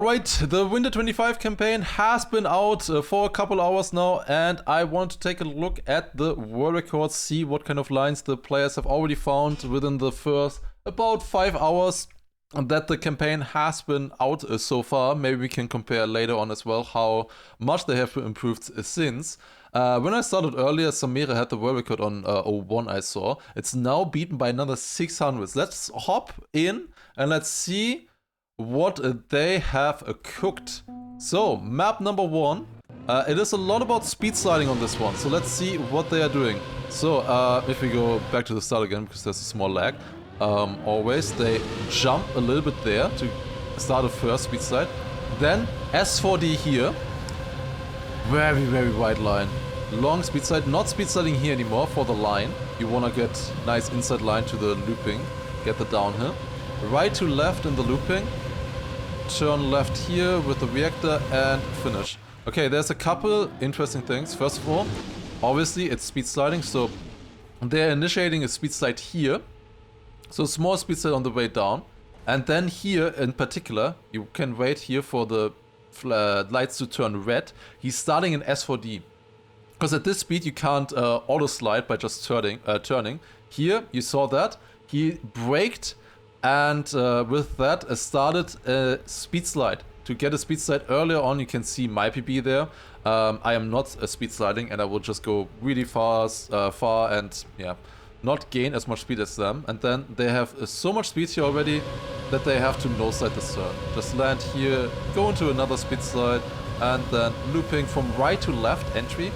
Right, the Winter 25 campaign has been out for a couple hours now, and I want to take a look at the world records, see what kind of lines the players have already found within the first about 5 hours that the campaign has been out so far. Maybe we can compare later on as well how much they have improved since. When I started earlier, Samira had the world record on 01 I saw. It's now beaten by another 600. Let's hop in and let's see what they have cooked. So, map number 1. It is a lot about speed sliding on this one, so let's see what they are doing. So, if we go back to the start again, because there's a small lag, always they jump a little bit there to start a first speed slide. Then S4D here. Very, very wide line. Long speed slide, not speed sliding here anymore for the line. You want to get nice inside line to the looping, get the downhill. Right to left in the looping. Turn left here with the reactor and finish. Okay, there's a couple interesting things. First of all, obviously it's speed sliding, so they're initiating a speed slide here. So small speed slide on the way down. And then here in particular, you can wait here for the lights to turn red. He's starting in S4D. Because at this speed you can't auto slide by just turning. Here, you saw that. He braked. And with that, started a speed slide. To get a speed slide earlier on, you can see my PB there. I am not speed sliding, and I will just go really far and yeah, not gain as much speed as them. And then they have so much speed here already that they have to no slide this turn. Just land here, go into another speed slide, and then looping from right to left entry.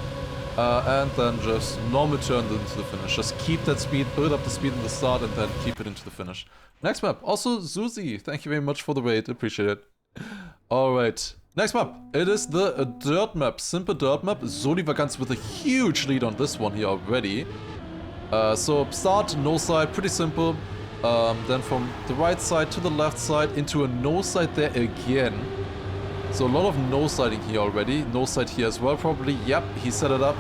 And then just normal turn into the finish. Just keep that speed, build up the speed in the start, and then keep it into the finish. Next map, also Zuzi, thank you very much for the raid, appreciate it. Alright, next map, it is the dirt map, simple dirt map. Zolivagans with a huge lead on this one here already. So start, no side, pretty simple. Then from the right side to the left side into a no side there again. So a lot of no sliding here already. No slide here as well, probably. Yep, he set it up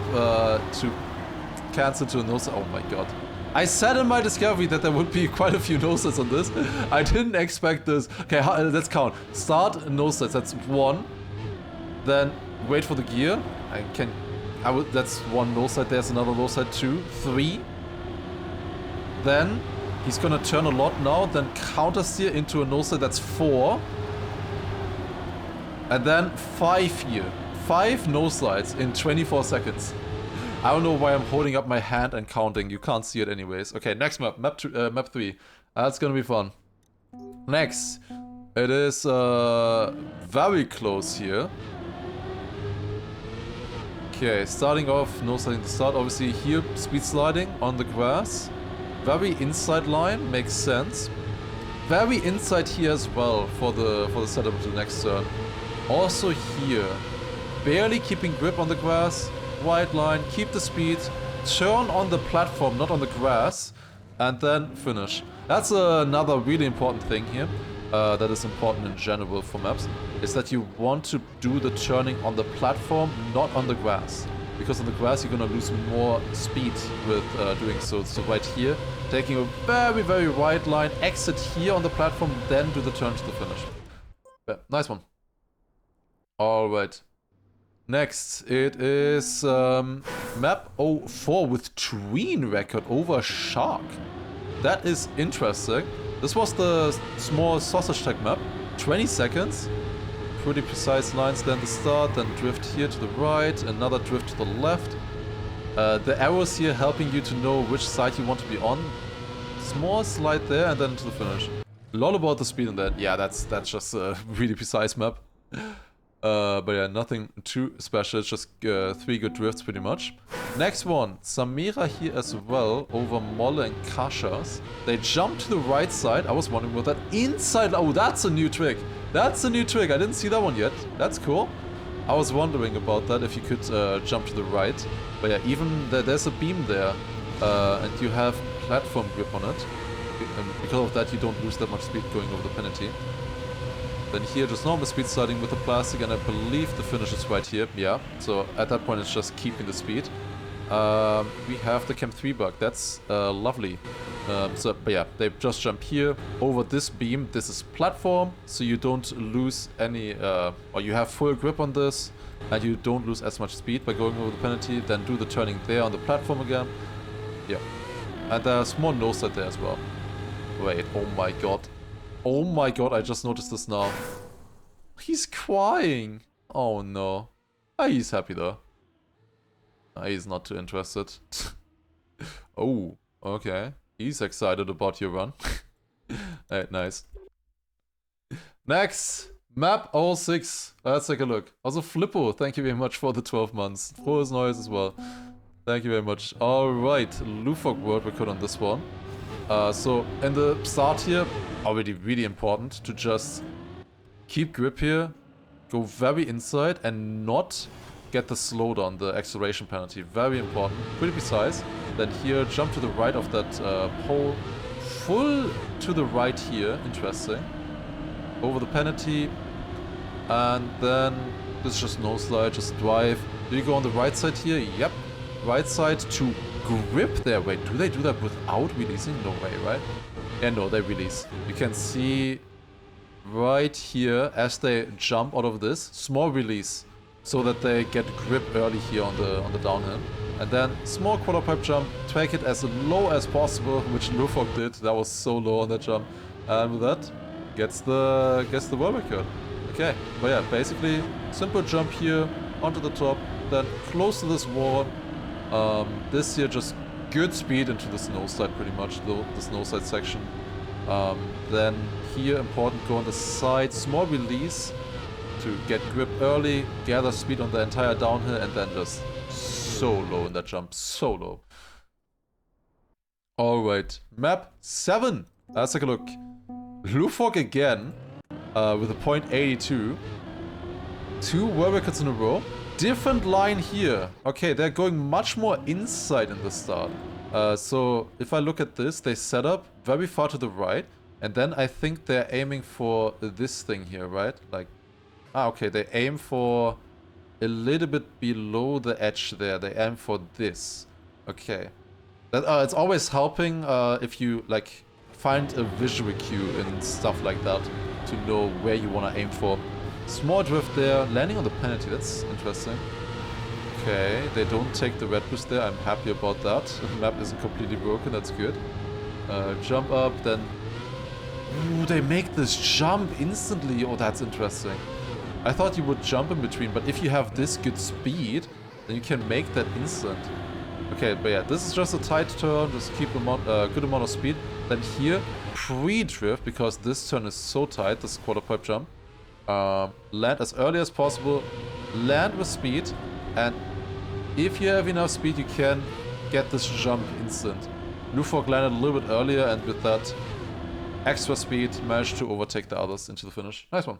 to cancel to a no slide. Oh my god. I said in my discovery that there would be quite a few no slides on this. I didn't expect this. Okay, let's count. Start no slides. That's 1. Then wait for the gear. That's 1 no slide. There's another no slide. 2, 3. Then he's gonna turn a lot now. Then counter steer into a no slide. That's 4. And then 5 here. 5 no slides in 24 seconds. I don't know why I'm holding up my hand and counting. You can't see it anyways. Okay, next map. Map 3. That's gonna be fun. Next. It is very close here. Okay, starting off, no sliding to start. Obviously here, speed sliding on the grass. Very inside line, makes sense. Very inside here as well for the setup of the next turn. Also here, barely keeping grip on the grass, wide line, keep the speed, turn on the platform, not on the grass, and then finish. That's another really important thing here, that is important in general for maps, is that you want to do the turning on the platform, not on the grass. Because on the grass you're gonna lose more speed with doing so. So right here, taking a very, very wide line, exit here on the platform, then do the turn to the finish. Yeah, nice one. Alright. Next, it is map 04 with Tween record over Shark. That is interesting. This was the small sausage tag map. 20 seconds. Pretty precise lines then the start, then drift here to the right, another drift to the left. The arrows here helping you to know which side you want to be on. Small slide there and then into the finish. A lot about the speed in that. Yeah, that's just a really precise map. But yeah, nothing too special, it's just 3 good drifts pretty much. Next one, Samira here as well, over Molle and Kashas. They jump to the right side. I was wondering what that inside, oh that's a new trick. That's a new trick, I didn't see that one yet. That's cool. I was wondering about that, if you could jump to the right. But yeah, even there's a beam there, and you have platform grip on it. And because of that you don't lose that much speed going over the penalty. Then here, just normal speed sliding with the plastic, and I believe the finish is right here. Yeah, so at that point it's just keeping the speed. We have the Cam 3 bug, that's lovely. But yeah, they just jump here over this beam. This is platform, so you don't lose any, or you have full grip on this, and you don't lose as much speed by going over the penalty. Then do the turning there on the platform again. Yeah, and there's more nose side there as well. Wait, oh my god. Oh my god, I just noticed this now. He's crying. Oh no. Ah, he's happy though. He's not too interested. Oh, okay. He's excited about your run. Alright, nice. Next, map 06. Let's take a look. Also, Flippo, thank you very much for the 12 months. Frohes Neues as well. Thank you very much. Alright, Lufok world record on this one. So, in the start here, already really important to just keep grip here, go very inside, and not get the slowdown, the acceleration penalty. Very important, pretty precise. Then here, jump to the right of that pole, full to the right here, interesting. Over the penalty, and then this is just no slide, just drive. Do you go on the right side here? Yep, right side to grip there. Wait, do they do that without releasing? No way, right? Yeah, no, they release. You can see right here as they jump out of this, small release, so that they get grip early here on the downhill. And then small quarter pipe jump, take it as low as possible, which Lufok did. That was so low on that jump. And with that, gets the world record. Okay, but yeah, basically simple jump here onto the top, then close to this wall. This here just good speed into the snow slide pretty much, the snow slide section. Then here important, go on the side, small release to get grip early, gather speed on the entire downhill, and then just so low in that jump, so low. Alright, map 7. Let's take a look. Lufok again, with a point 82. 2 world records in a row. Different line here. Okay, they're going much more inside in the start. So if I look at this, they set up very far to the right. And then I think they're aiming for this thing here, right? Like, okay, they aim for a little bit below the edge there. They aim for this. Okay. That, it's always helping if you, like, find a visual cue and stuff like that to know where you want to aim for. Small drift there, landing on the penalty, that's interesting. Okay, they don't take the red boost there, I'm happy about that. The map isn't completely broken, that's good. Jump up, then... Ooh, they make this jump instantly, oh that's interesting. I thought you would jump in between, but if you have this good speed, then you can make that instant. Okay, but yeah, this is just a tight turn, just keep a good amount of speed. Then here, pre-drift, because this turn is so tight, this quarter pipe jump. Land as early as possible, land with speed, and if you have enough speed you can get this jump instant. Lufok landed a little bit earlier and with that extra speed managed to overtake the others into the finish. Nice one.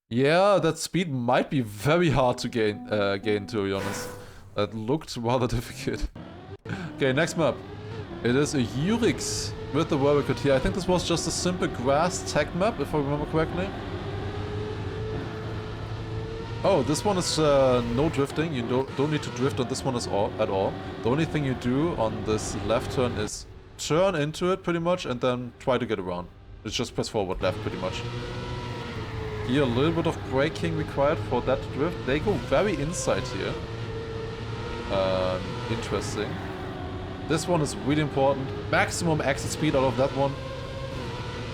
Yeah, that speed might be very hard to gain to be honest. That looked rather difficult. Okay, next map. It is a Urix with the world record here. I think this was just a simple grass tech map, if I remember correctly. Oh, this one is no drifting. You don't need to drift on this one at all. The only thing you do on this left turn is turn into it pretty much and then try to get around. It's just press forward left pretty much. Here a little bit of braking required for that drift. They go very inside here. Interesting. This one is really important. Maximum exit speed out of that one.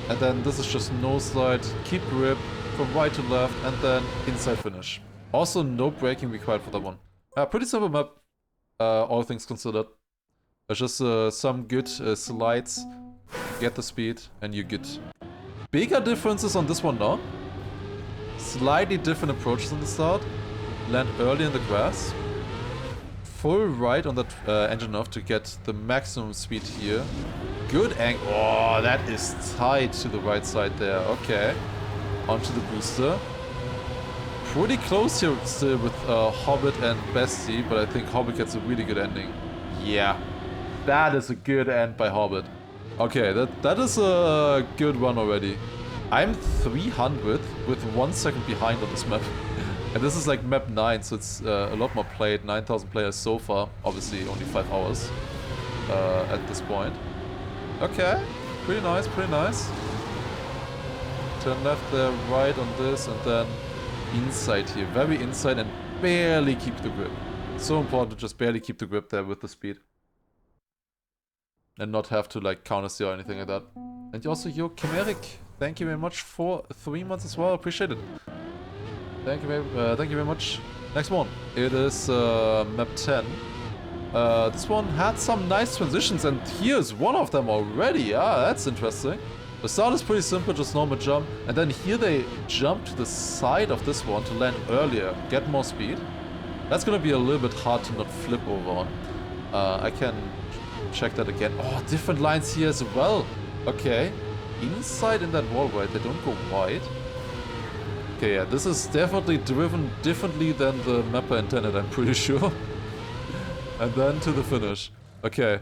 And then this is just no slide. Keep grip from right to left and then inside finish. Also no braking required for that one. Pretty simple map, all things considered. There's just some good slides. Get the speed and you get bigger differences on this one now. Slightly different approaches in the start. Land early in the grass. Full right on that engine off to get the maximum speed here. Good angle. Oh, that is tight to the right side there. Okay. Onto the booster. Pretty close here still with Hobbit and Bestie, but I think Hobbit gets a really good ending. Yeah. That is a good end by Hobbit. Okay, that is a good one already. I'm 300 with 1 second behind on this map. And this is like map 9, so it's a lot more played. 9,000 players so far. Obviously only 5 hours at this point. Okay, pretty nice, pretty nice. Turn left there, right on this, and then inside here. Very inside and barely keep the grip. So important to just barely keep the grip there with the speed. And not have to like countersteer or anything like that. And also, yo, Chimeric, thank you very much for 3 months as well. Appreciate it. Thank you very much. Next one. It is map 10. This one had some nice transitions, and here's one of them already. Ah, that's interesting. The start is pretty simple, just normal jump. And then here they jump to the side of this one to land earlier, get more speed. That's gonna be a little bit hard to not flip over on. I can check that again. Oh, different lines here as well. Okay. Inside in that wall, right? They don't go wide. Okay, yeah, this is definitely driven differently than the mapper intended, I'm pretty sure. And then to the finish. Okay,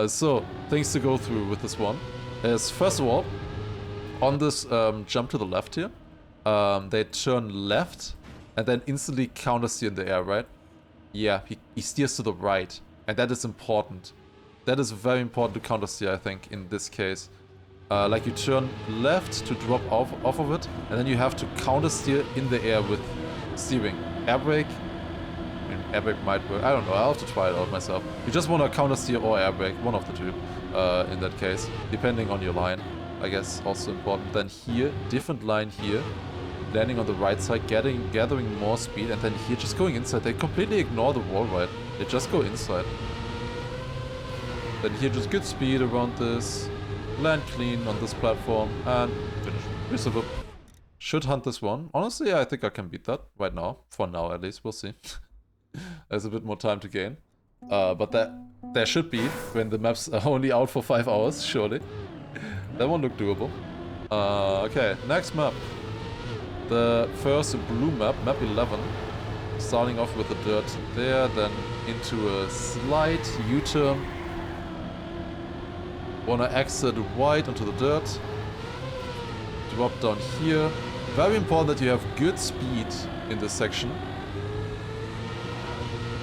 so things to go through with this one is, first of all, on this jump to the left here, they turn left and then instantly countersteer in the air, right? Yeah, he steers to the right, and that is important. That is very important to countersteer, I think, in this case. Like you turn left to drop off of it, and then you have to countersteer in the air with steering. Air brake. I mean, air brake might work. I don't know. I'll have to try it out myself. You just want to countersteer or air brake, one of the two, in that case, depending on your line. I guess also important. Then here, different line here, landing on the right side, gathering more speed, and then here just going inside. They completely ignore the wall right. They just go inside. Then here, just good speed around this. Land clean on this platform and finish. Pretty simple. Should hunt this one. Honestly, I think I can beat that right now. For now, at least. We'll see. There's a bit more time to gain. But there should be when the maps are only out for 5 hours, surely. That one looked doable. Okay, next map. The first blue map, map 11. Starting off with the dirt there, then into a slight U-turn. Wanna exit wide onto the dirt. Drop down here. Very important that you have good speed in this section.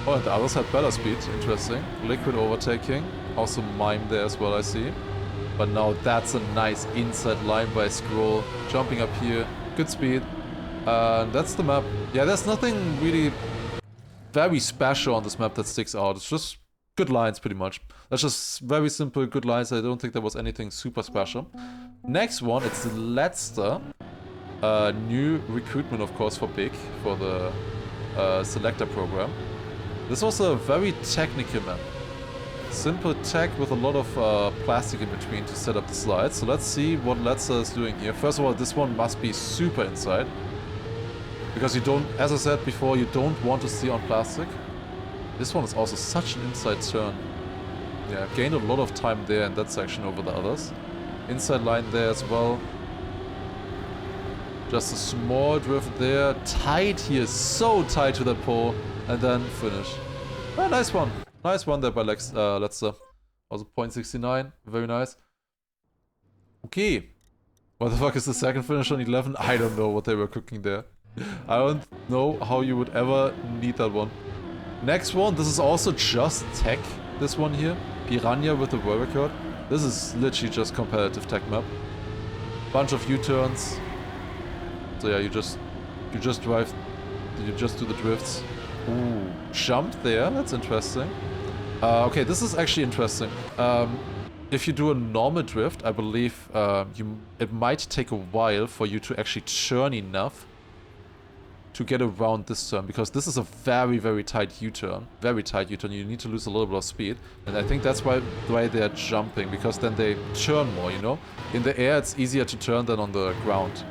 Oh, and the others had better speed. Interesting. Liquid overtaking. Also mime there as well, I see. But now that's a nice inside line by scroll. Jumping up here. Good speed. And that's the map. Yeah, there's nothing really very special on this map that sticks out. It's just good lines, pretty much. That's just very simple, good lines. I don't think there was anything super special. Next one, it's Letzter. New recruitment, of course, for Big, for the selector program. This was a very technical map. Simple tech with a lot of plastic in between to set up the slides. So let's see what Letzter is doing here. First of all, this one must be super inside. Because you don't, as I said before, you don't want to see on plastic. This one is also such an inside turn. Yeah, gained a lot of time there in that section over the others. Inside line there as well. Just a small drift there. Tight here, so tight to that pole. And then finish. Oh, nice one. Nice one there by Letzter. Also 0.69. Very nice. Okay. What the fuck is the second finish on 11? I don't know what they were cooking there. I don't know how you would ever need that one. Next one, this is also just tech. This one here. Piranha with the world record. This is literally just competitive tech map. Bunch of U-turns. So yeah, you just drive. You just do the drifts. Ooh, jump there. That's interesting. Okay, this is actually interesting. If you do a normal drift, I believe it might take a while for you to actually turn enough to get around this turn, because this is a very, very tight U-turn. Very tight U-turn. You need to lose a little bit of speed. And I think that's why they're jumping, because then they turn more, you know? In the air, it's easier to turn than on the ground.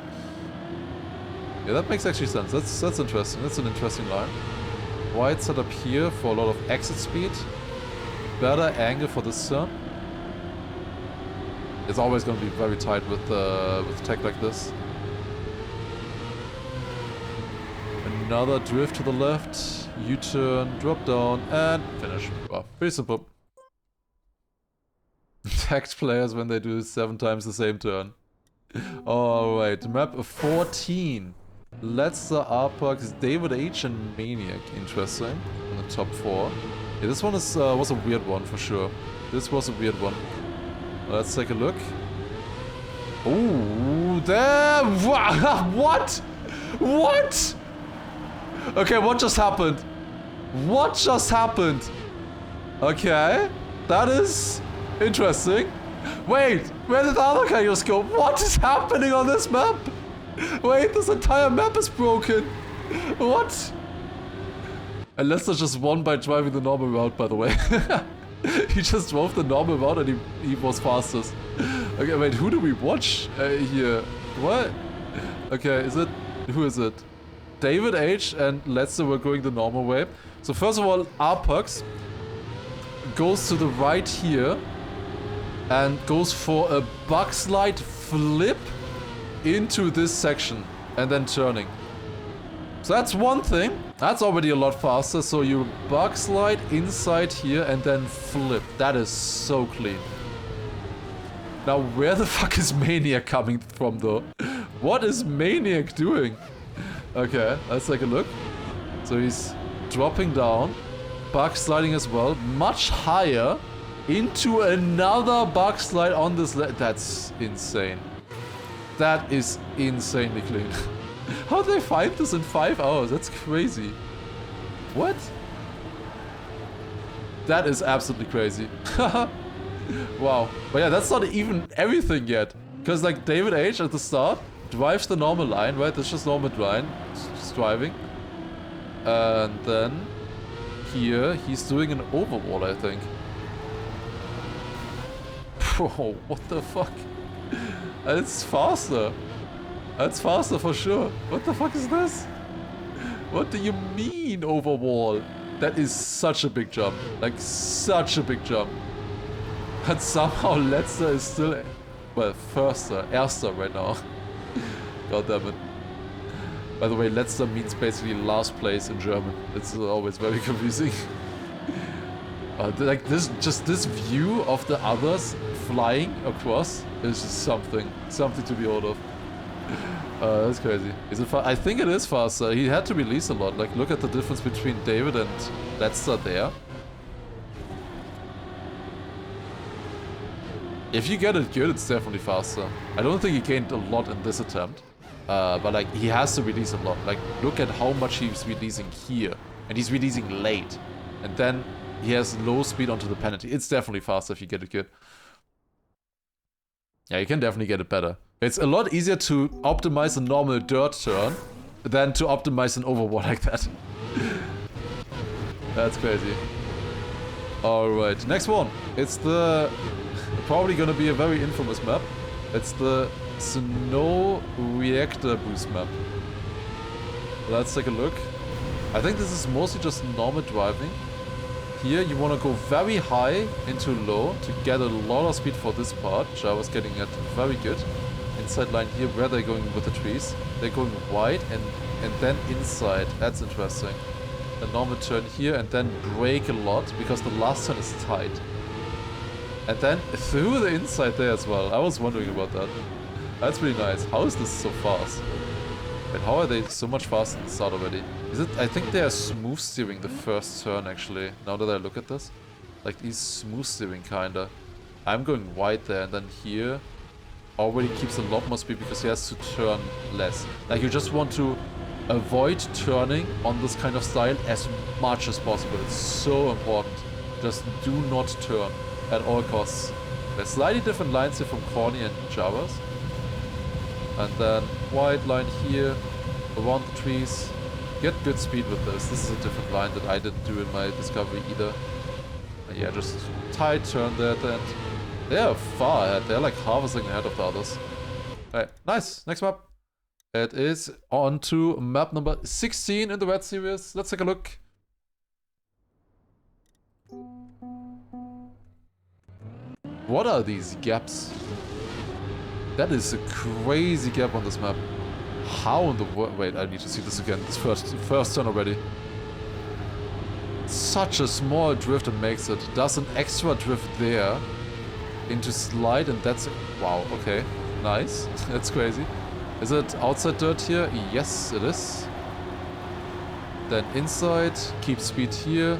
Yeah, that makes actually sense. That's interesting. That's an interesting line. Wide setup here for a lot of exit speed. Better angle for this turn. It's always going to be very tight with tech like this. Another drift to the left, U-turn, drop down, and finish. Wow, pretty simple. Tagged players when they do 7 times the same turn. Alright, map 14. Letzter, Arpax, David H, and Maniac. Interesting. In the top 4. Yeah, this one is was a weird one for sure. This was a weird one. Let's take a look. Ooh, there. What? What? Okay, what just happened? What just happened? Okay, that is interesting. Wait, where did the other guy just go? What is happening on this map? Wait, this entire map is broken. What? And Lester just won by driving the normal route, by the way. He just drove the normal route and he was fastest. Okay, wait, who do we watch here? What? Okay, who is it? David H and Lester were going the normal way. So first of all, Arpux goes to the right here and goes for a bugslide flip into this section and then turning. So that's one thing. That's already a lot faster. So you bugslide inside here and then flip. That is so clean. Now where the fuck is Maniac coming from though? What is Maniac doing? Okay, let's take a look. So he's dropping down, bugsliding as well, much higher into another bugslide on this. That's insane. That is insanely clean. How did they find this in 5 hours? That's crazy. What? That is absolutely crazy. Wow. But yeah, that's not even everything yet. Because like David H at the start drives the normal line, right? That's just normal line. Just driving. And then here he's doing an overwall, I think. Bro, what the fuck? It's faster. That's faster for sure. What the fuck is this? What do you mean overwall? That is such a big jump. Like such a big jump. And somehow Letzter is still, well, Erster right now. God damn it. By the way, Letzter means basically last place in German. It's always very confusing. Like this view of the others flying across is just something to behold of. That's crazy. Is it I think it is faster. He had to release a lot. Like, look at the difference between David and Letzter there. If you get it good, it's definitely faster. I don't think he gained a lot in this attempt. But like, he has to release a lot. Like, look at how much he's releasing here. And he's releasing late. And then he has low speed onto the penalty. It's definitely faster if you get it good. Yeah, you can definitely get it better. It's a lot easier to optimize a normal dirt turn than to optimize an overwall like that. That's crazy. Alright, next one. It's the... probably gonna be a very infamous map. It's the Snow Reactor Boost map. Let's take a look. I think this is mostly just normal driving. Here you want to go very high into low to get a lot of speed for this part, which I was getting at very good. Inside line here, where they're going with the trees. They're going wide and then inside. That's interesting. A normal turn here and then brake a lot because the last turn is tight. And then through the inside there as well. I was wondering about that. That's really nice. How is this so fast? And how are they so much faster than the start already? Is it? I think they are smooth steering the first turn actually. Now that I look at this. Like he's smooth steering kinda. I'm going wide there and then here already keeps a lot more speed because he has to turn less. Like you just want to avoid turning on this kind of style as much as possible. It's so important. Just do not turn at all costs. There's slightly different lines here from Corny and Javas. And then wide line here, around the trees. Get good speed with this. This is a different line that I didn't do in my discovery either. And yeah, just tight turn there at the end. They are far ahead. They're like harvesting ahead of the others. Alright, nice. Next map. It is on to map number 16 in the Red Series. Let's take a look. What are these gaps? That is a crazy gap on this map. How in the world? Wait, I need to see this again. This first turn already. Such a small drift and makes it. Does an extra drift there into slide and that's... Wow, okay. Nice. That's crazy. Is it outside dirt here? Yes, it is. Then inside. Keep speed here.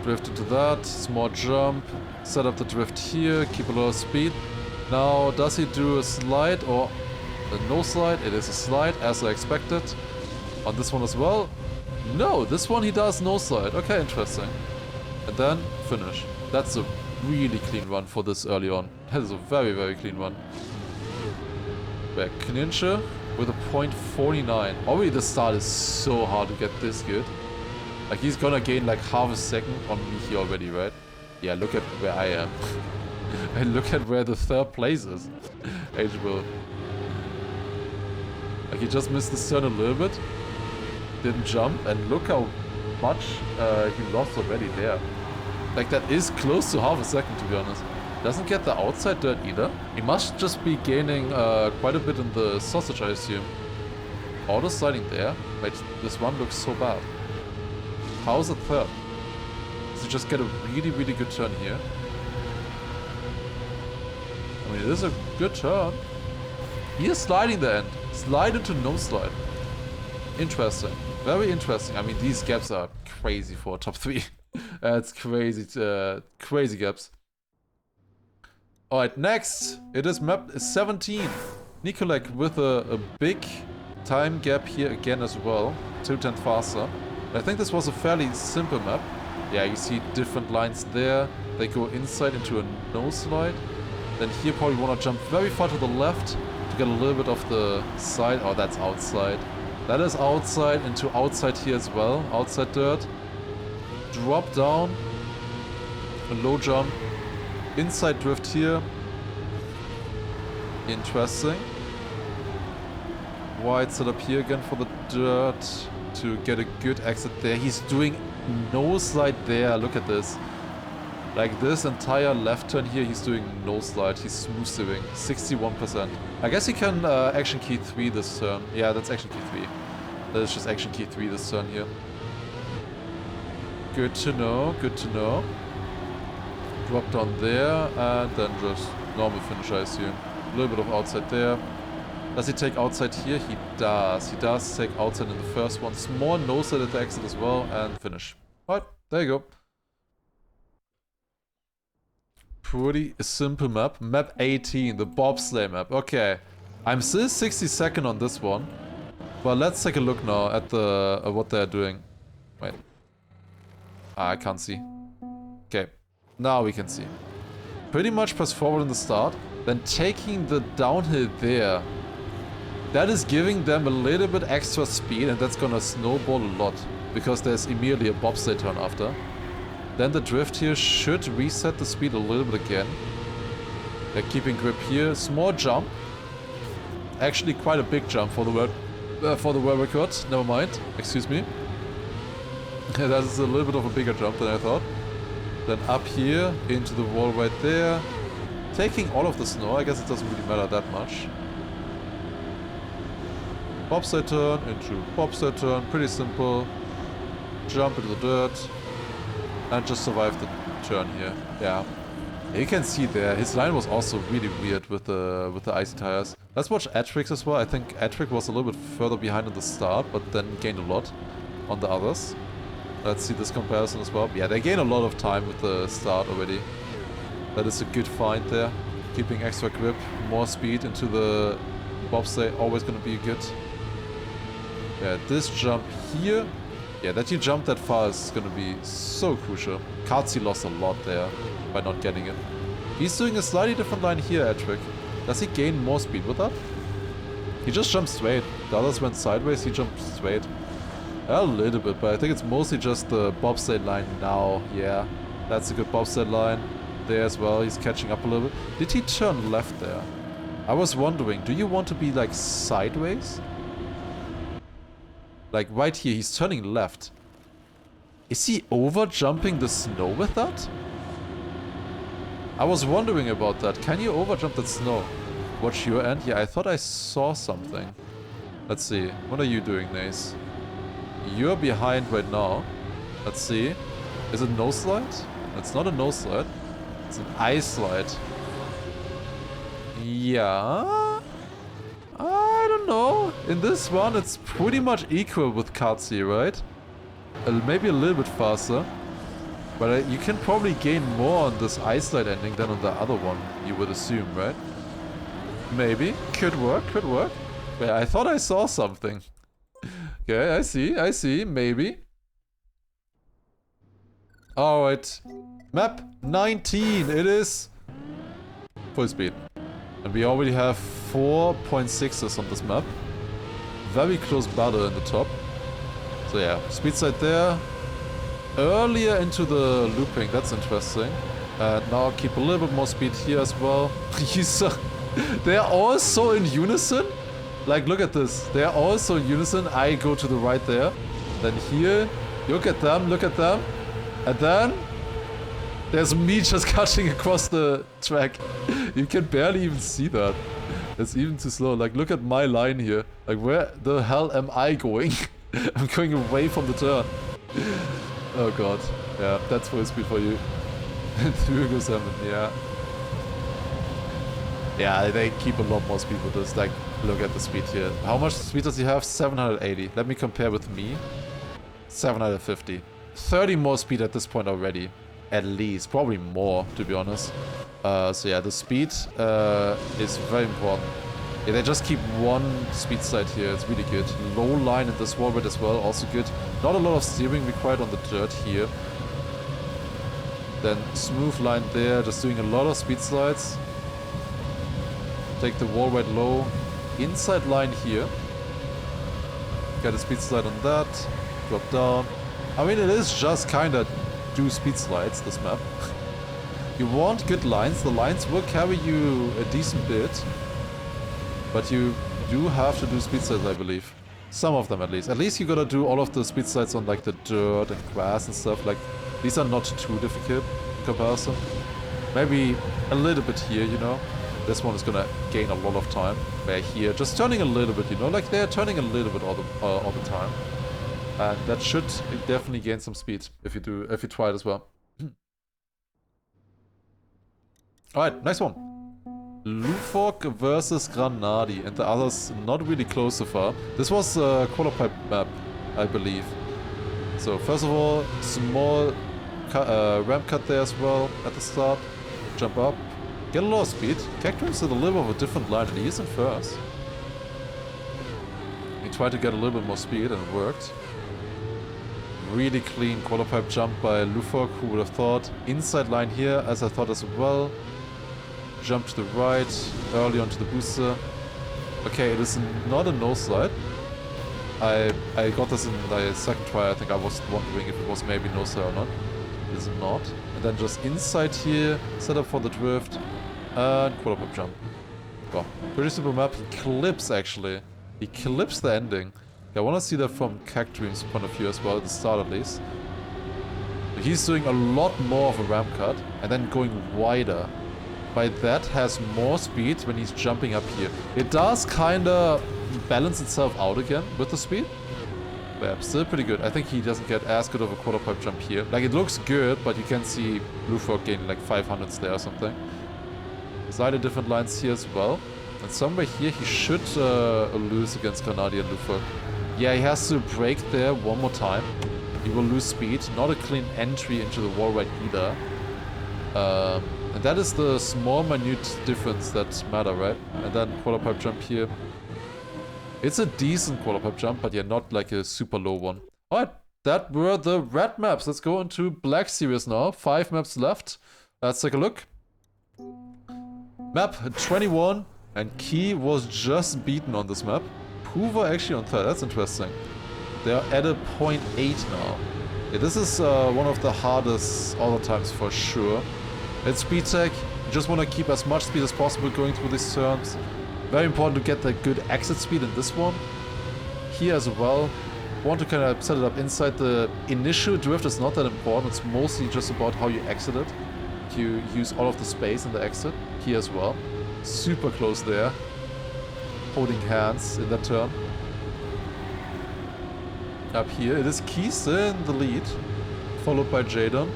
Drift into that, small jump, set up the drift here, keep a lot of speed. Now, does he do a slide or a no slide? It is a slide, as I expected. On this one as well. No, this one he does no slide. Okay, interesting. And then finish. That's a really clean run for this early on. That is a very, very clean run. Back Kninche with a .49. Already the start is so hard to get this good. Like he's gonna gain like half a second on me here already, right? Yeah, look at where I am. And look at where the third place is. H-Will. Like he just missed the turn a little bit. Didn't jump, and look how much he lost already there. Like that is close to half a second, to be honest. Doesn't get the outside dirt either. He must just be gaining quite a bit in the sausage, I assume. Auto sliding there. Wait, this one looks so bad. How's it third? Does he just get a really, really good turn here? I mean, it is a good turn. He is sliding the end. Slide into no slide. Interesting. Very interesting. I mean, these gaps are crazy for a top 3. It's crazy. Crazy gaps. Alright, next. It is map 17. Nikolek with a big time gap here again as well. 210 faster. I think this was a fairly simple map. Yeah, you see different lines there. They go inside into a no slide. Then here probably want to jump very far to the left to get a little bit of the side. Oh, that's outside. That is outside into outside here as well. Outside dirt. Drop down. A low jump. Inside drift here. Interesting. Wide setup here again for the dirt to get a good exit there. He's doing no slide there. Look at this. Like this entire left turn here, he's doing no slide. He's smooth steering. 61%. I guess he can action key 3 this turn. Yeah, that's action key 3. That is just action key 3 this turn here. Good to know. Good to know. Drop down there and then just normal finish, I assume. A little bit of outside there. Does he take outside here? He does. He does take outside in the first one. Small no slide at the exit as well and finish. Alright, there you go. Pretty simple map. Map 18, the bobsleigh map. Okay. I'm still 62nd on this one. But let's take a look now at the what they're doing. Wait. I can't see. Okay. Now we can see. Pretty much press forward in the start. Then taking the downhill there. That is giving them a little bit extra speed and that's gonna snowball a lot. Because there's immediately a bobsleigh turn after. Then the drift here should reset the speed a little bit again. They're keeping grip here. Small jump. Actually quite a big jump for the world record. Never mind. Excuse me. That is a little bit of a bigger jump than I thought. Then up here into the wall right there. Taking all of the snow. I guess it doesn't really matter that much. Bobsleigh turn into bobsleigh turn. Pretty simple. Jump into the dirt. And just survive the turn here. Yeah. You can see there, his line was also really weird with the icy tires. Let's watch Edric as well. I think Edric was a little bit further behind in the start, but then gained a lot on the others. Let's see this comparison as well. Yeah, they gain a lot of time with the start already. That is a good find there. Keeping extra grip, more speed into the bobsleigh, always gonna be good. Yeah, this jump here. Yeah, that you jump that far is gonna be so crucial. Katsi lost a lot there by not getting it. He's doing a slightly different line here, Edric. Does he gain more speed with that? He just jumped straight. The others went sideways, he jumped straight. A little bit, but I think it's mostly just the bobsleigh line now. Yeah, that's a good bobsleigh line there as well. He's catching up a little bit. Did he turn left there? I was wondering, do you want to be like sideways? Like right here, he's turning left. Is he over jumping the snow with that? I was wondering about that. Can you over jump that snow? Watch your end? Yeah, I thought I saw something. Let's see. What are you doing, Nace? You're behind right now. Let's see. Is it no slide? It's not a no slide. It's an ice slide. Yeah. I don't know. In this one, it's pretty much equal with Katsi, right? Maybe a little bit faster. But you can probably gain more on this ice light ending than on the other one, you would assume, right? Maybe. Could work, could work. Yeah, I thought I saw something. Okay, I see, maybe. Alright. Map 19, it is full speed. And we already have 4.6s on this map. Very close battle in the top. So yeah, speed side there. Earlier into the looping, that's interesting. And now keep a little bit more speed here as well. They're all so in unison. Like, look at this. They're all so in unison. I go to the right there. Then here, look at them, look at them. And then there's me just cutting across the track. You can barely even see that. It's even too slow. Like, look at my line here. Like, where the hell am I going? I'm going away from the turn. Oh god. Yeah, that's full speed for you. Through goes Hammond, yeah. Yeah, they keep a lot more speed with this. Like, look at the speed here. How much speed does he have? 780. Let me compare with me. 750. 30 more speed at this point already. At least. Probably more, to be honest. So yeah, the speed is very important. Yeah, they just keep one speed side here. It's really good. Low line in this wall as well. Also good. Not a lot of steering required on the dirt here. Then smooth line there. Just doing a lot of speed slides. Take the wall right low. Inside line here. Get a speed slide on that. Drop down. I mean, it is just kinda do speed slides, this map. You want good lines. The lines will carry you a decent bit. But you do have to do speed slides, I believe. Some of them at least. At least you gotta do all of the speed slides on like the dirt and grass and stuff. Like, these are not too difficult in comparison. Maybe a little bit here, you know. This one is gonna gain a lot of time. Where here, just turning a little bit, you know, like they're turning a little bit all the time. And that should definitely gain some speed if you try it as well. Alright, next one. Lufork versus Granadi, and the others not really close so far. This was a quarter pipe map, I believe. So first of all, small ramp cut there as well at the start. Jump up, get a lot of speed. Cactus is a little bit of a different line, and he is in first. He tried to get a little bit more speed, and it worked. Really clean quarter pipe jump by Lufork, who would have thought. Inside line here, as I thought as well. Jump to the right, early onto the booster. Okay, it is not a nose slide. I got this in the second try. I think I was wondering if it was maybe nose slide or not. It is not. And then just inside here, set up for the drift, and quarter pipe jump. Wow, pretty simple map. He clips actually. He clips the ending. I want to see that from Cactream's point of view as well, at the start at least. He's doing a lot more of a ramp cut, and then going wider. By that has more speed when he's jumping up here. It does kinda balance itself out again with the speed. But yeah, still pretty good. I think he doesn't get as good of a quarter pipe jump here. Like, it looks good, but you can see Lufork gaining like 500s there or something. Slightly different lines here as well. And somewhere here he should lose against Granadi and Lufork. Yeah, he has to brake there one more time. He will lose speed. Not a clean entry into the wall right either. And that is the small, minute difference that matter, right? And then quarter pipe jump here. It's a decent quarter pipe jump, but yeah, not like a super low one. Alright, that were the red maps. Let's go into Black Series now. 5 maps left. Let's take a look. Map 21. And Key was just beaten on this map. Hoover actually on third. That's interesting. They're at a 0.8 now. Yeah, this is one of the hardest other times for sure. It's speed tech. You just want to keep as much speed as possible going through these turns. Very important to get that good exit speed in this one. Here as well. Want to kind of set it up inside. The initial drift is not that important. It's mostly just about how you exit it. You use all of the space in the exit. Here as well. Super close there. Holding hands in that turn. Up here, it is Key still in the lead. Followed by Jaden.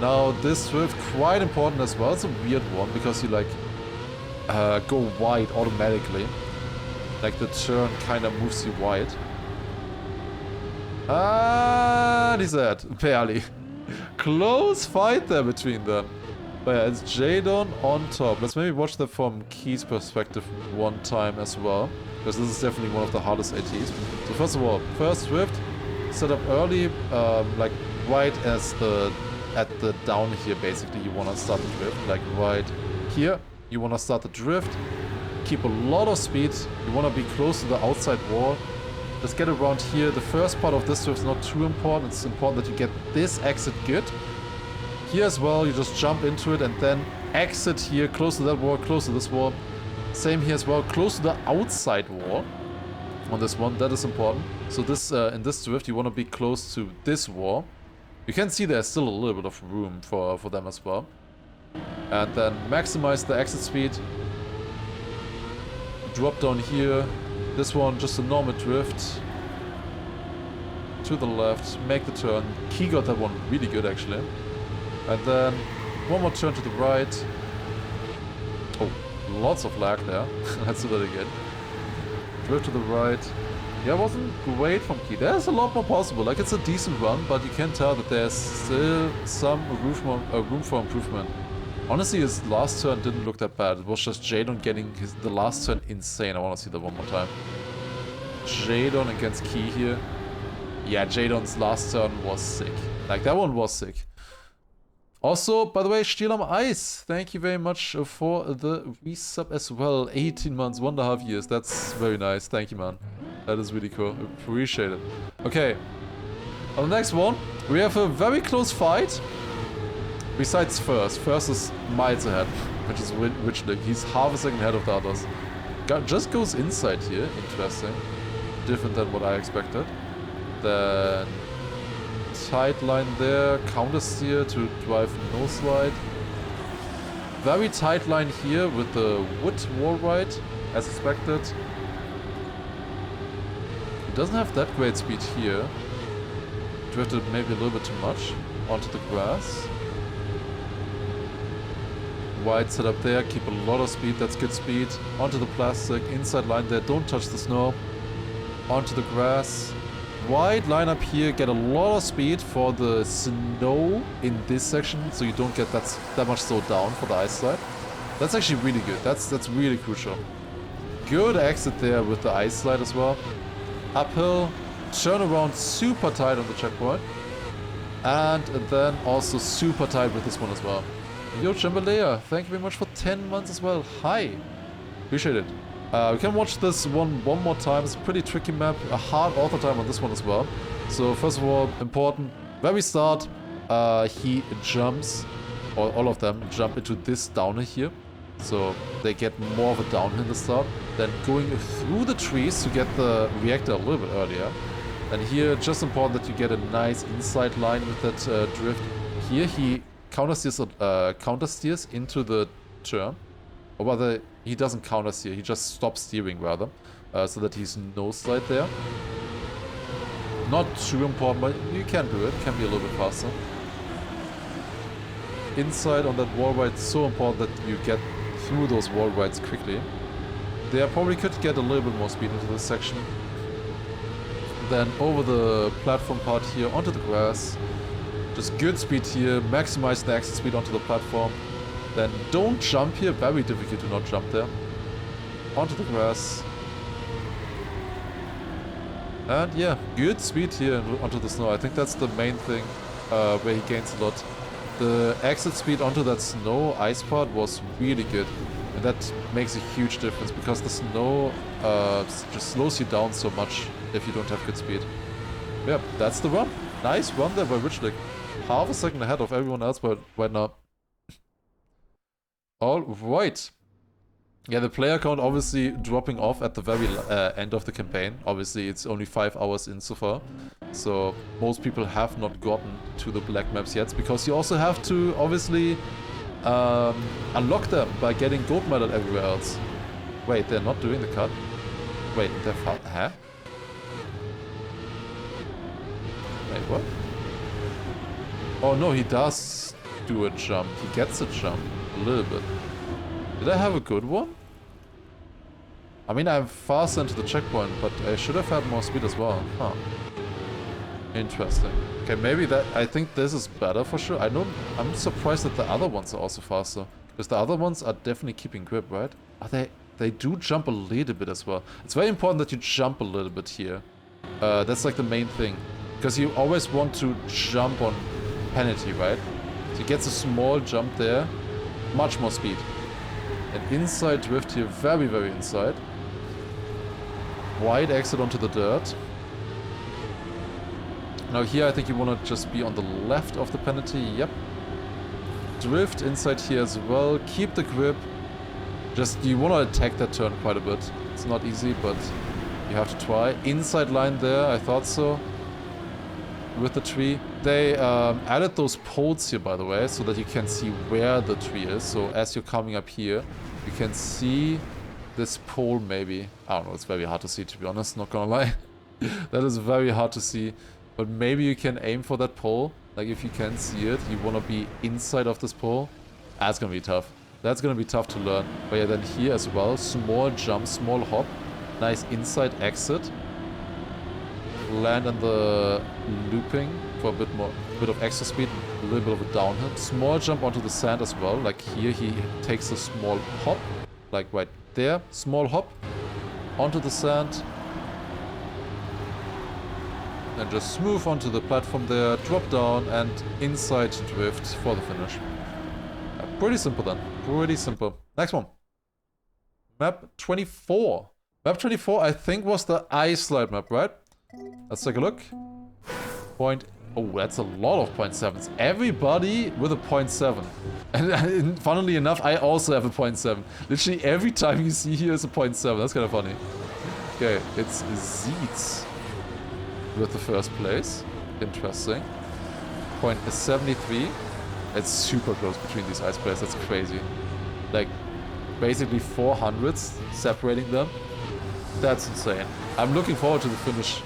Now this drift quite important as well. It's a weird one because you like go wide automatically. Like the turn kind of moves you wide. And he's dead. Barely. Close fight there between them. But yeah, it's Jadon on top. Let's maybe watch that from Key's perspective one time as well. Because this is definitely one of the hardest ATs. So first of all, first drift, set up early, like right as at the down here basically you want to start the drift. Like right here, you want to start the drift. Keep a lot of speed. You want to be close to the outside wall. Just get around here. The first part of this drift is not too important. It's important that you get this exit good. Here as well, you just jump into it and then exit here, close to that wall, close to this wall. Same here as well, close to the outside wall on this one. That is important. So this in this drift, you want to be close to this wall. You can see there's still a little bit of room for them as well. And then maximize the exit speed. Drop down here. This one, just a normal drift. To the left, make the turn. Key got that one really good actually. And then one more turn to the right. Oh, lots of lag there. Let's do that again. Drift to the right. Yeah, wasn't great from Key. There's a lot more possible. Like, it's a decent run, but you can tell that there's still some room for improvement. Honestly, his last turn didn't look that bad. It was just Jadon getting the last turn insane. I want to see that one more time. Jadon against Key here. Yeah, Jadon's last turn was sick. Like, that one was sick. Also, by the way, Steel on Ice, thank you very much for the resub as well. 18 months, 1.5 years. That's very nice. Thank you, man. That is really cool. Appreciate it. Okay. On the next one, we have a very close fight. Besides First. First is miles ahead, which is Witchlick. He's half a second ahead of the others. Just goes inside here. Interesting. Different than what I expected. Then tight line there, counter steer to drive no slide. Very tight line here with the wood wall ride, as expected. It doesn't have that great speed here. Drifted maybe a little bit too much onto the grass. Wide setup there, keep a lot of speed, that's good speed. Onto the plastic, inside line there, don't touch the snow. Onto the grass. Wide line up here, get a lot of speed for the snow in this section, so you don't get that much slowed down for the ice slide. That's actually really good. That's really crucial. Good exit there with the ice slide as well. Uphill, turn around super tight on the checkpoint. And then also super tight with this one as well. Yo, Chamberlain, thank you very much for 10 months as well. Hi. Appreciate it. We can watch this one more time. It's a pretty tricky map. A hard author time on this one as well. So first of all, important, very start, he jumps, or all of them jump into this downer here. So they get more of a downhill in the start. Then going through the trees to get the reactor a little bit earlier. And here, just important that you get a nice inside line with that drift. Here he countersteers into the turn. Or rather, he doesn't countersteer, he just stops steering rather. So that he's no slide there. Not too important, but you can do it. Can be a little bit faster. Inside on that wall ride, so important that you get through those wall rides quickly. There probably could get a little bit more speed into this section. Then over the platform part here, onto the grass. Just good speed here, maximize the exit speed onto the platform. Then don't jump here, very difficult to not jump there. Onto the grass. And yeah, good speed here onto the snow. I think that's the main thing where he gains a lot. The exit speed onto that snow ice part was really good. And that makes a huge difference because the snow just slows you down so much if you don't have good speed. Yeah, that's the run. Nice run there by Witchlick. Half a second ahead of everyone else right now. Alright. Yeah, the player count obviously dropping off at the very end of the campaign. Obviously, it's only 5 hours in so far. So, most people have not gotten to the black maps yet. Because you also have to, obviously, unlock them by getting gold medal everywhere else. Wait, they're not doing the cut? Wait, they're huh? Wait, what? Oh no, he does do a jump. He gets a jump. A little bit. Did I have a good one? I mean, I'm fast into the checkpoint, but I should have had more speed as well. Huh. Interesting. Okay, maybe that... I think this is better for sure. I'm surprised that the other ones are also faster. Because the other ones are definitely keeping grip, right? Are they... They do jump a little bit as well. It's very important that you jump a little bit here. That's like the main thing. Because you always want to jump on penalty, right? So he gets a small jump there. Much more speed. An inside drift here, very, very inside. Wide exit onto the dirt. Now here I think you want to just be on the left of the penalty, yep. Drift inside here as well, keep the grip. Just, you want to attack that turn quite a bit. It's not easy, but you have to try. Inside line there, I thought so. With the tree. They added those poles here, by the way, so that you can see where the tree is. So as you're coming up here, you can see this pole maybe. I don't know, it's very hard to see, to be honest, not gonna lie. That is very hard to see. But maybe you can aim for that pole. Like, if you can see it, you want to be inside of this pole. That's gonna be tough. That's gonna be tough to learn. But yeah, then here as well, small jump, small hop. Nice inside exit. Land on the looping for a bit of extra speed, a little bit of a downhill. Small jump onto the sand as well. Like here, he takes a small hop, like right there. Small hop onto the sand. And just smooth onto the platform there, drop down, and inside drift for the finish. Pretty simple then. Pretty simple. Next one. Map 24. Map 24, I think, was the ice slide map, right? Let's take a look. Oh, that's a lot of 0.7s. Everybody with a 0.7. And funnily enough, I also have a 0.7. Literally every time you see here is a 0.7. That's kind of funny. Okay, it's Zeets with the first place. Interesting. 0.73. It's super close between these ice players. That's crazy. Like, basically 400s separating them. That's insane. I'm looking forward to the finish.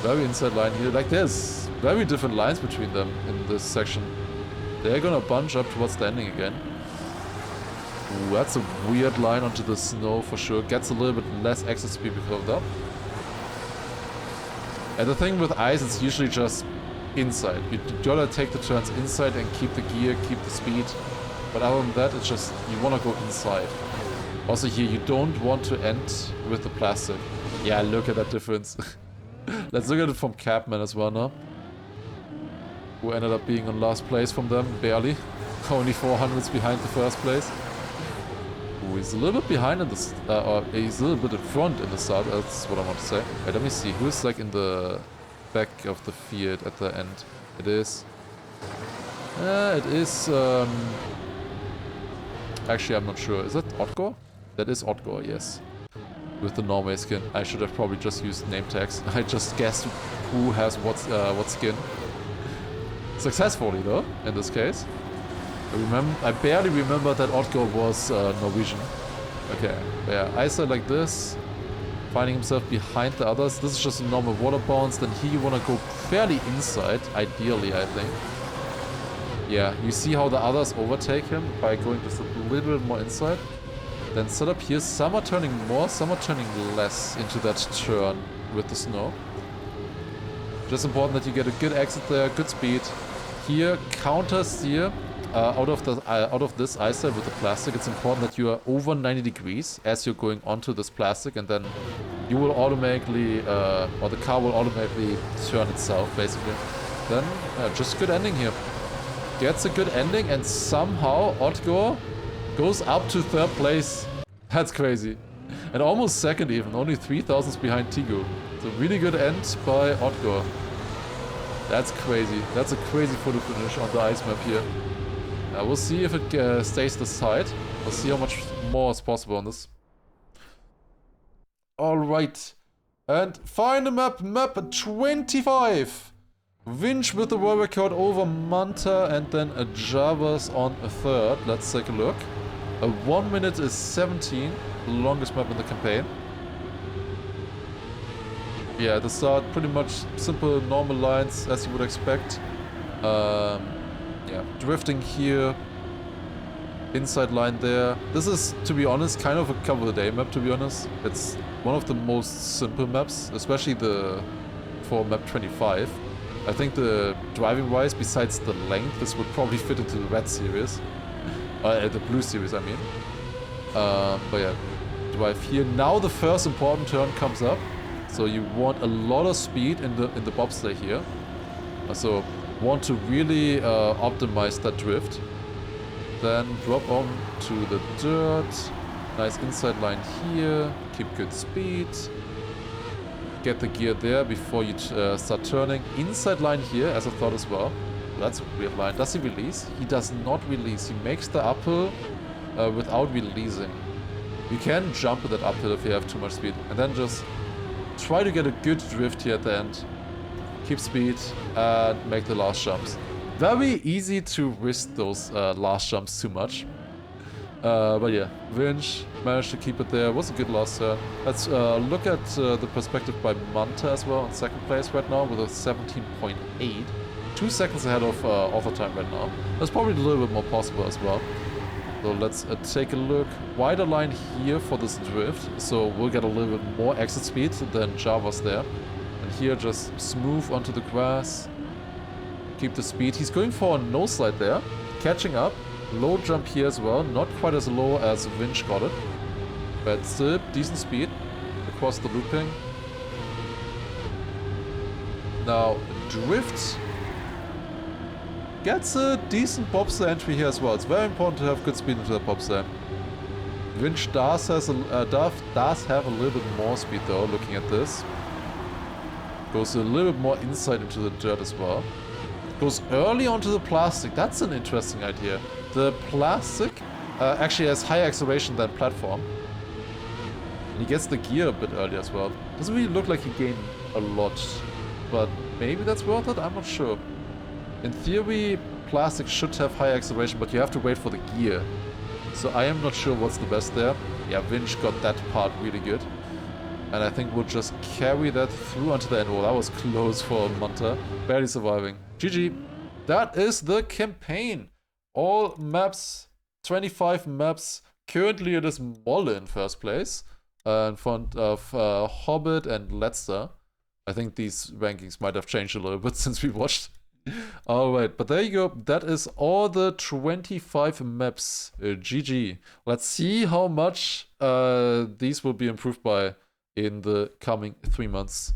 Very inside line here. Like, there's very different lines between them in this section. They're gonna bunch up towards the ending again. Ooh, that's a weird line onto the snow for sure. Gets a little bit less exit speed because of that. And the thing with ice, it's usually just inside. You gotta take the turns inside and keep the gear, keep the speed. But other than that, it's just, you wanna go inside. Also here, you don't want to end with the plastic. Yeah, look at that difference. Let's look at it from Capman as well now. Who ended up being on last place from them, barely. Only 400s behind the first place. Ooh, he's a little bit behind in this, or he's a little bit in front in the start, that's what I want to say. Wait, let me see, who's like in the back of the field at the end? It is... Actually, I'm not sure. Is that Otgor? That is Otgor, yes. With the Norway skin. I should have probably just used name tags. I just guessed who has what skin. Successfully though, in this case. I barely remember that Otgor was Norwegian. Okay, yeah, Icer like this. Finding himself behind the others. This is just a normal water bounce. Then here you want to go fairly inside, ideally, I think. Yeah, you see how the others overtake him by going just a little bit more inside. Then set up here, some are turning more, some are turning less into that turn with the snow. Just important that you get a good exit there, good speed. Here, counter steer out of this ice side with the plastic. It's important that you are over 90 degrees as you're going onto this plastic, and then you will automatically, or the car will automatically turn itself, basically. Then, just good ending here. Gets a good ending, and somehow Otgor goes up to third place. That's crazy. And almost second even, only 3,000s behind Tigo. It's a really good end by Otgor. That's crazy. That's a crazy photo finish on the ice map here. We'll see if it stays this tight. We'll see how much more is possible on this. Alright. And final map, map 25. Winch with the world record over Manta, and then a Javas on a third. Let's take a look. 1 minute is 17, the longest map in the campaign. Yeah, at the start, pretty much simple, normal lines, as you would expect. Yeah, drifting here. Inside line there. This is, to be honest, kind of a cover the day map, to be honest. It's one of the most simple maps, especially the for map 25. I think the driving-wise, besides the length, this would probably fit into the red series. The blue series, I mean. But yeah, drive here. Now the first important turn comes up. So you want a lot of speed in the bobsleigh here. So want to really optimize that drift. Then drop on to the dirt. Nice inside line here. Keep good speed. Get the gear there before you start turning. Inside line here, as I thought as well. That's a weird line. Does he release? He does not release. He makes the uphill without releasing. You can jump at that uphill if you have too much speed. And then just try to get a good drift here at the end. Keep speed and make the last jumps. Very easy to risk those last jumps too much. But yeah, Winch managed to keep it there. Was a good last turn. Let's look at the perspective by Manta as well in second place right now with a 17.8. 2 seconds ahead of author time right now. That's probably a little bit more possible as well. So let's take a look. Wider line here for this drift. So we'll get a little bit more exit speed than Java's there. And here just smooth onto the grass. Keep the speed. He's going for a no slide there. Catching up. Low jump here as well. Not quite as low as Winch got it. But still decent speed across the looping. Now drift. Gets a decent bobsleigh entry here as well. It's very important to have good speed into the bobsleigh. Winch does have a little bit more speed though, looking at this. Goes a little bit more inside into the dirt as well. Goes early onto the plastic. That's an interesting idea. The plastic actually has higher acceleration than platform. And he gets the gear a bit early as well. Doesn't really look like he gained a lot. But maybe that's worth it? I'm not sure. In theory, plastic should have high acceleration, but you have to wait for the gear. So I am not sure what's the best there. Yeah, Winch got that part really good. And I think we'll just carry that through until the end. Oh, that was close for Manta. Barely surviving. GG. That is the campaign. All maps, 25 maps. Currently it is Molle in first place. In front of Hobbit and Letzter. I think these rankings might have changed a little bit since we watched. Alright, but there you go. That is all the 25 maps. GG. Let's see how much these will be improved by in the coming 3 months.